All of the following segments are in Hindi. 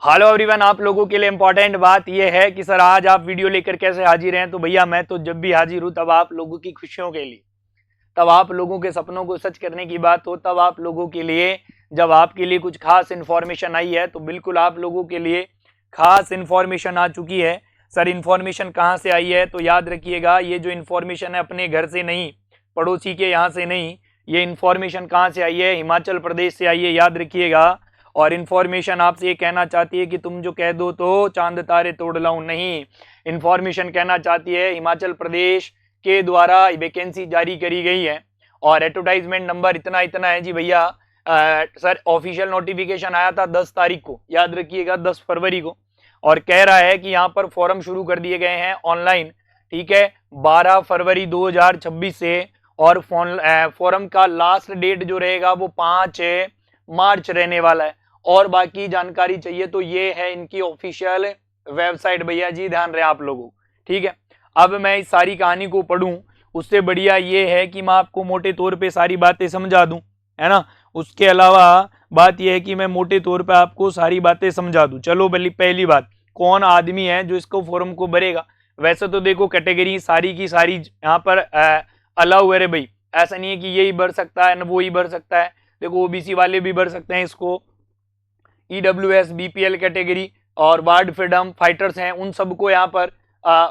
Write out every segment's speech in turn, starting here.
हेलो एवरीवन, आप लोगों के लिए इंपॉर्टेंट बात यह है कि सर आज आप वीडियो लेकर कैसे हाजिर हैं। तो भैया मैं तो जब भी हाजिर हूं तब आप लोगों की खुशियों के लिए, तब आप लोगों के सपनों को सच करने की बात हो, तब आप लोगों के लिए जब आपके लिए कुछ खास इन्फॉर्मेशन आई है तो बिल्कुल आप लोगों के लिए खास इन्फॉर्मेशन आ चुकी है। सर इन्फॉर्मेशन कहाँ से आई है तो याद रखिएगा, ये जो इन्फॉर्मेशन है अपने घर से नहीं, पड़ोसी के यहाँ से नहीं, ये इन्फॉर्मेशन कहाँ से आई है, हिमाचल प्रदेश से आई है, याद रखिएगा। और इन्फॉर्मेशन आपसे ये कहना चाहती है कि तुम जो कह दो तो चांद तारे तोड़ लाऊं, नहीं, इन्फॉर्मेशन कहना चाहती है हिमाचल प्रदेश के द्वारा वैकेंसी जारी करी गई है और एडवर्टाइजमेंट नंबर इतना इतना है जी भैया। सर ऑफिशियल नोटिफिकेशन आया था 10 तारीख को, याद रखिएगा 10 फरवरी को, और कह रहा है कि यहाँ पर फॉर्म शुरू कर दिए गए हैं ऑनलाइन, ठीक है, 12 फरवरी 2026 से। और फॉर्म का लास्ट डेट जो रहेगा वो 5 मार्च रहने वाला है। और बाकी जानकारी चाहिए तो ये है इनकी ऑफिशियल वेबसाइट भैया जी, ध्यान रहे आप लोगों, ठीक है। अब मैं इस सारी कहानी को पढ़ूं उससे बढ़िया ये है कि मैं आपको मोटे तौर पे सारी बातें समझा दूं, है ना। उसके अलावा बात यह है कि मैं मोटे तौर पे आपको सारी बातें समझा दूं। चलो पहली बात, कौन आदमी है जो इसको फॉर्म को भरेगा। वैसे तो देखो कैटेगरी सारी की सारी यहाँ पर अलाउ है भाई, ऐसा नहीं है कि यही भर सकता है न वो ही भर सकता है। देखो ओबीसी वाले भी भर सकते हैं इसको, ईडब्ल्यूएस बीपीएल कैटेगरी और वार्ड फ्रीडम फाइटर्स हैं, उन सबको यहाँ पर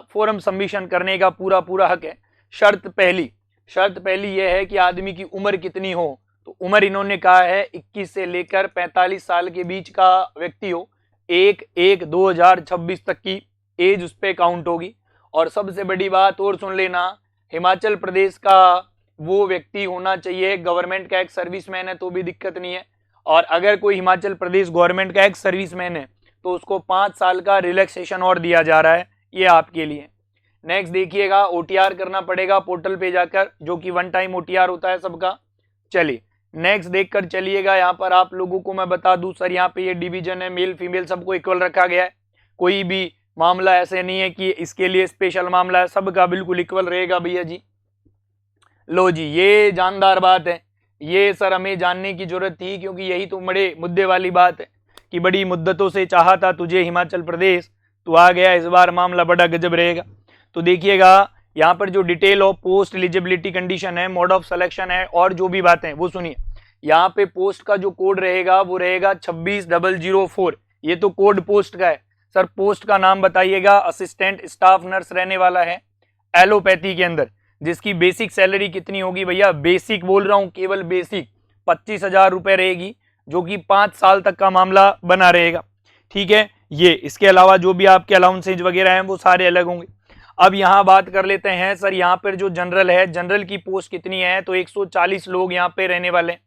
फॉर्म सबमिशन करने का पूरा पूरा हक है। शर्त पहली यह है कि आदमी की उम्र कितनी हो, तो उम्र इन्होंने कहा है 21 से लेकर 45 साल के बीच का व्यक्ति हो, 1/1/2026 तक की एज उस पर काउंट होगी। और सबसे बड़ी बात और सुन लेना, हिमाचल प्रदेश का वो व्यक्ति होना चाहिए, गवर्नमेंट का एक सर्विसमैन है तो भी दिक्कत नहीं है, और अगर कोई हिमाचल प्रदेश गवर्नमेंट का एक सर्विसमैन है तो उसको 5 साल का रिलैक्सेशन और दिया जा रहा है, ये आपके लिए। नेक्स्ट देखिएगा, ओटीआर करना पड़ेगा पोर्टल पे जाकर, जो कि 1 टाइम ओटीआर होता है सबका। चलिए नेक्स्ट देखकर चलिएगा। यहाँ पर आप लोगों को मैं बता दूं सर, यहाँ पे ये डिवीजन है, मेल फीमेल सबको इक्वल रखा गया है, कोई भी मामला ऐसे नहीं है कि इसके लिए स्पेशल मामला है, सबका बिल्कुल इक्वल रहेगा भैया जी। लो जी, ये जानदार बात है, ये सर हमें जानने की जरूरत थी, क्योंकि यही तो बड़े मुद्दे वाली बात है कि बड़ी मुद्दतों से चाहा था तुझे हिमाचल प्रदेश, तो आ गया, इस बार मामला बड़ा गजब रहेगा। तो देखिएगा यहाँ पर जो detail of post eligibility condition है, मोड ऑफ सिलेक्शन है और जो भी बातें हैं वो सुनिए। यहाँ पे पोस्ट का जो कोड रहेगा वो रहेगा 26004, ये तो कोड पोस्ट का है। सर पोस्ट का नाम बताइएगा। असिस्टेंट स्टाफ नर्स रहने वाला है एलोपैथी के अंदर, जिसकी बेसिक सैलरी कितनी होगी भैया, बेसिक बोल रहा हूं, केवल बेसिक 25,000 रुपए रहेगी, जो कि 5 साल तक का मामला बना रहेगा, ठीक है। ये इसके अलावा जो भी आपके अलाउंसेज वगैरह हैं वो सारे अलग होंगे। अब यहाँ बात कर लेते हैं सर, यहाँ पर जो जनरल है, जनरल की पोस्ट कितनी है, तो 140 लोग यहाँ पे रहने वाले।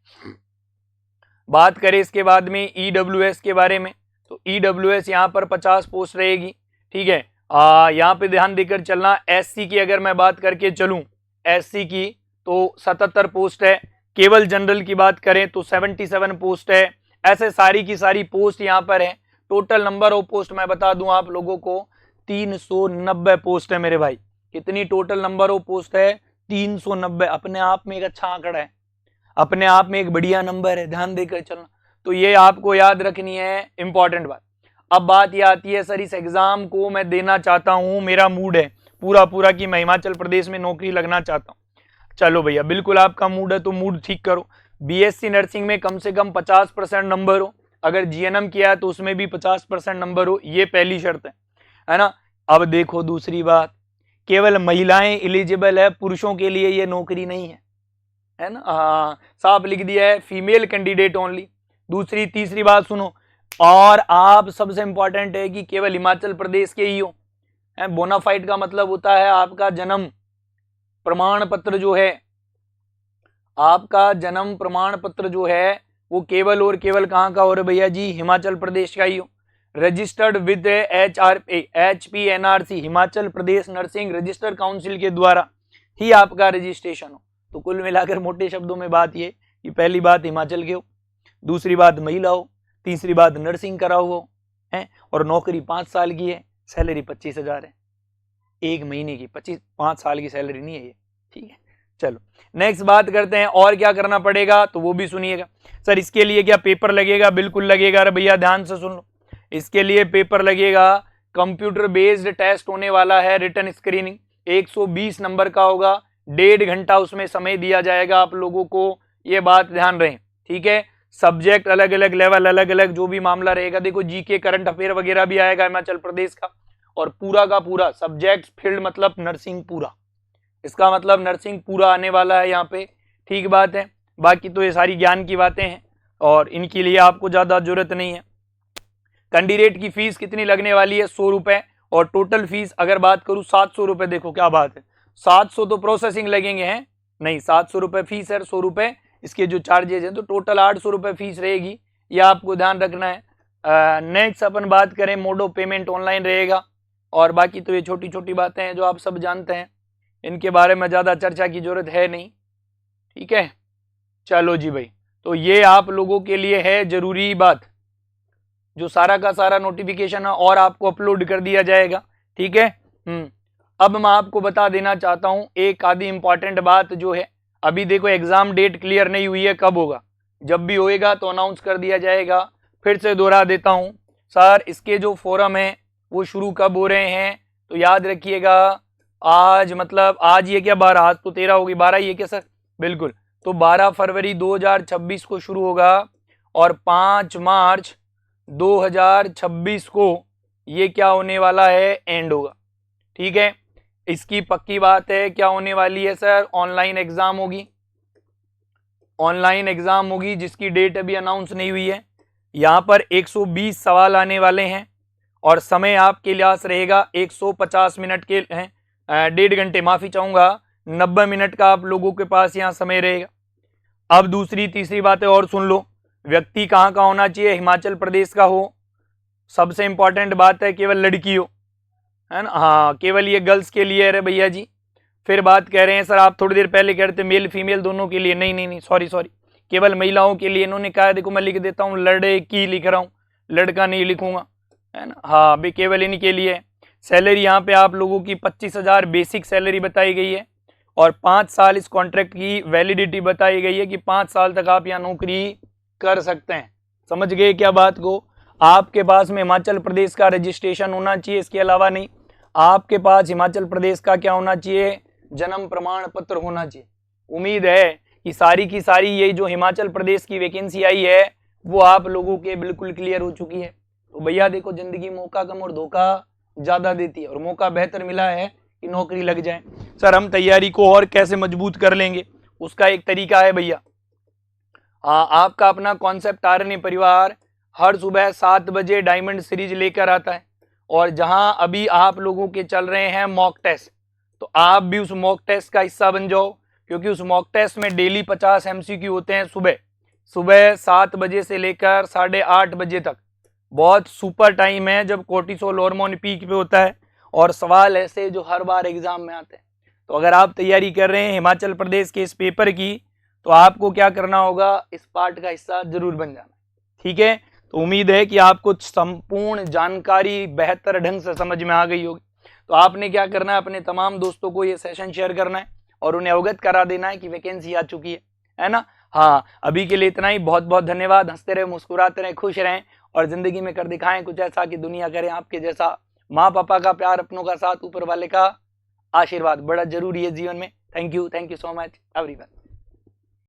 बात करें इसके बाद में ईडब्ल्यूएस के बारे में, तो ईडब्ल्यूएस यहाँ पर 50 पोस्ट रहेगी, ठीक है। यहाँ पे ध्यान देकर चलना। एससी की अगर मैं बात करके चलूं, एससी की तो 77 पोस्ट है, केवल जनरल की बात करें तो 77 पोस्ट है। ऐसे सारी की सारी पोस्ट यहाँ पर है। टोटल नंबर ऑफ पोस्ट मैं बता दूं आप लोगों को, 390 पोस्ट है मेरे भाई। कितनी टोटल नंबर ऑफ पोस्ट है, 390। अपने आप में एक अच्छा आंकड़ा है, अपने आप में एक बढ़िया नंबर है, ध्यान देकर चलना। तो ये आपको याद रखनी है, इंपॉर्टेंट बात। अब बात ये आती है सर, इस एग्जाम को मैं देना चाहता हूं, मेरा मूड है पूरा पूरा कि मैं हिमाचल प्रदेश में नौकरी लगना चाहता हूं। चलो भैया बिल्कुल आपका मूड है तो मूड ठीक करो। बीएससी नर्सिंग में कम से कम 50% नंबर हो, अगर जीएनएम किया है तो उसमें भी 50% नंबर हो, ये पहली शर्त है ना। अब देखो दूसरी बात, केवल महिलाएं एलिजिबल है, पुरुषों के लिए ये नौकरी नहीं है ना। हाँ साफ लिख दिया है, फीमेल कैंडिडेट ओनली। दूसरी तीसरी बात सुनो, और आप सबसे इंपॉर्टेंट है कि केवल हिमाचल प्रदेश के ही हो। बोनाफाइड का मतलब होता है आपका जन्म प्रमाण पत्र जो है, आपका जन्म प्रमाण पत्र जो है वो केवल और केवल कहाँ का हो रहा है भैया जी, हिमाचल प्रदेश का ही हो। Registered with HPNRC, Himachal Pradesh nursing register council के द्वारा ही आपका रजिस्ट्रेशन हो। तो कुल मिलाकर मोटे शब्दों में बात ये कि पहली बात हिमाचल के हो, दूसरी बात महिला हो, तीसरी बात नर्सिंग करा हुआ है, और नौकरी 5 साल की है, सैलरी 25,000 है, एक महीने की 5 साल की सैलरी नहीं है ये, ठीक है। चलो नेक्स्ट बात करते हैं, और क्या करना पड़ेगा तो वो भी सुनिएगा। सर इसके लिए क्या पेपर लगेगा, बिल्कुल लगेगा। अरे भैया ध्यान से सुन लो, इसके लिए पेपर लगेगा, कंप्यूटर बेस्ड टेस्ट होने वाला है, रिटन स्क्रीनिंग 120 नंबर का होगा, 1.5 घंटा उसमें समय दिया जाएगा आप लोगों को, ये बात ध्यान रहे, ठीक है। सब्जेक्ट अलग अलग, लेवल अलग अलग, जो भी मामला रहेगा, देखो जीके करंट अफेयर वगैरह भी आएगा हिमाचल प्रदेश का, और पूरा का पूरा सब्जेक्ट फील्ड मतलब नर्सिंग पूरा, इसका मतलब नर्सिंग पूरा आने वाला है यहाँ पे, ठीक बात है। बाकी तो ये सारी ज्ञान की बातें हैं और इनके लिए आपको ज्यादा जरूरत नहीं है। कैंडिडेट की फीस कितनी लगने वाली है, 100 रुपए, और टोटल फीस अगर बात करूं 700 रुपए, देखो क्या बात है, 700 तो प्रोसेसिंग लगेंगे हैं, नहीं 700 रुपए फीस है, 100 रुपए इसके जो चार्जेज हैं, तो टोटल 800 रुपए फीस रहेगी, ये आपको ध्यान रखना है। नेक्स्ट अपन बात करें, मोड ऑफ पेमेंट ऑनलाइन रहेगा, और बाकी तो ये छोटी छोटी बातें हैं जो आप सब जानते हैं, इनके बारे में ज्यादा चर्चा की जरूरत है नहीं, ठीक है। चलो जी भाई, तो ये आप लोगों के लिए है जरूरी बात, जो सारा का सारा नोटिफिकेशन है और आपको अपलोड कर दिया जाएगा, ठीक है। अब मैं आपको बता देना चाहता हूं एक आधी इंपॉर्टेंट बात जो है, अभी देखो एग्जाम डेट क्लियर नहीं हुई है, कब होगा, जब भी होएगा तो अनाउंस कर दिया जाएगा। फिर से दोहरा देता हूं सर, इसके जो फोरम है वो शुरू कब हो रहे हैं, तो याद रखिएगा, आज मतलब आज ये क्या 12, आज तो 13 होगी, 12 ही है क्या सर, बिल्कुल, तो 12 फरवरी 2026 को शुरू होगा और 5 मार्च 2026 को ये क्या होने वाला है, एंड होगा, ठीक है। इसकी पक्की बात है, क्या होने वाली है सर, ऑनलाइन एग्जाम होगी, ऑनलाइन एग्जाम होगी जिसकी डेट अभी अनाउंस नहीं हुई है। यहाँ पर 120 सवाल आने वाले हैं और समय आपके लिहाज रहेगा 150 मिनट के हैं, 1.5 घंटे, माफी चाहूंगा, 90 मिनट का आप लोगों के पास यहाँ समय रहेगा। अब दूसरी तीसरी बातें और सुन लो, व्यक्ति कहाँ का होना चाहिए, हिमाचल प्रदेश का हो, सबसे इंपॉर्टेंट बात है केवल लड़की हो, है ना, हाँ केवल ये गर्ल्स के लिए है भैया जी। फिर बात कह रहे हैं सर आप थोड़ी देर पहले कह रहे थे मेल फीमेल दोनों के लिए, नहीं नहीं नहीं, सॉरी सॉरी, केवल महिलाओं के लिए इन्होंने कहा है, देखो मैं लिख देता हूँ, लड़की लिख रहा हूँ, लड़का नहीं लिखूंगा, है ना, हाँ भाई केवल इन्हीं के लिए। सैलरी यहाँ पे आप लोगों की 25,000 बेसिक सैलरी बताई गई है और 5 साल इस कॉन्ट्रैक्ट की वैलिडिटी बताई गई है कि 5 साल तक आप यहाँ नौकरी कर सकते हैं, समझ गए क्या बात को। आपके पास में हिमाचल प्रदेश का रजिस्ट्रेशन होना चाहिए, इसके अलावा नहीं, आपके पास हिमाचल प्रदेश का क्या होना चाहिए, जन्म प्रमाण पत्र होना चाहिए। उम्मीद है कि सारी की सारी ये जो हिमाचल प्रदेश की वैकेंसी आई है वो आप लोगों के बिल्कुल क्लियर हो चुकी है। तो भैया देखो, जिंदगी मौका कम और धोखा ज्यादा देती है, और मौका बेहतर मिला है कि नौकरी लग जाए। सर हम तैयारी को और कैसे मजबूत कर लेंगे, उसका एक तरीका है भैया, हाँ आपका अपना कॉन्सेप्ट आरएनए परिवार हर सुबह 7 बजे डायमंड सीरीज लेकर आता है, और जहां अभी आप लोगों के चल रहे हैं मॉक टेस्ट, तो आप भी उस मॉक टेस्ट का हिस्सा बन जाओ, क्योंकि उस मॉक टेस्ट में डेली 50 MCQ होते हैं, सुबह 7 बजे से लेकर 8:30 बजे तक। बहुत सुपर टाइम है जब कोर्टिसोल हार्मोन पीक पे होता है, और सवाल ऐसे जो हर बार एग्जाम में आते हैं। तो अगर आप तैयारी कर रहे हैं हिमाचल प्रदेश के इस पेपर की, तो आपको क्या करना होगा, इस पार्ट का हिस्सा जरूर बन जाना, ठीक है। तो उम्मीद है कि आपको संपूर्ण जानकारी बेहतर ढंग से समझ में आ गई होगी। तो आपने क्या करना है, अपने तमाम दोस्तों को ये सेशन शेयर करना है और उन्हें अवगत करा देना है कि वैकेंसी आ चुकी है ना। हाँ अभी के लिए इतना ही, बहुत बहुत धन्यवाद। हंसते रहे, मुस्कुराते रहे, खुश रहें और जिंदगी में कर दिखाएं कुछ ऐसा कि दुनिया करे आपके जैसा। माँ पापा का प्यार, अपनों का साथ, ऊपर वाले का आशीर्वाद बड़ा जरूरी है जीवन में। Thank you so much everyone.